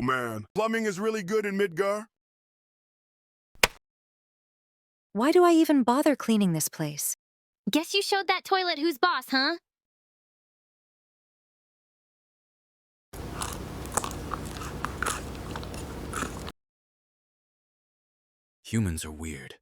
man. Plumbing is really good in Midgar. Why do I even bother cleaning this place? Guess you showed that toilet who's boss, huh? Humans are weird.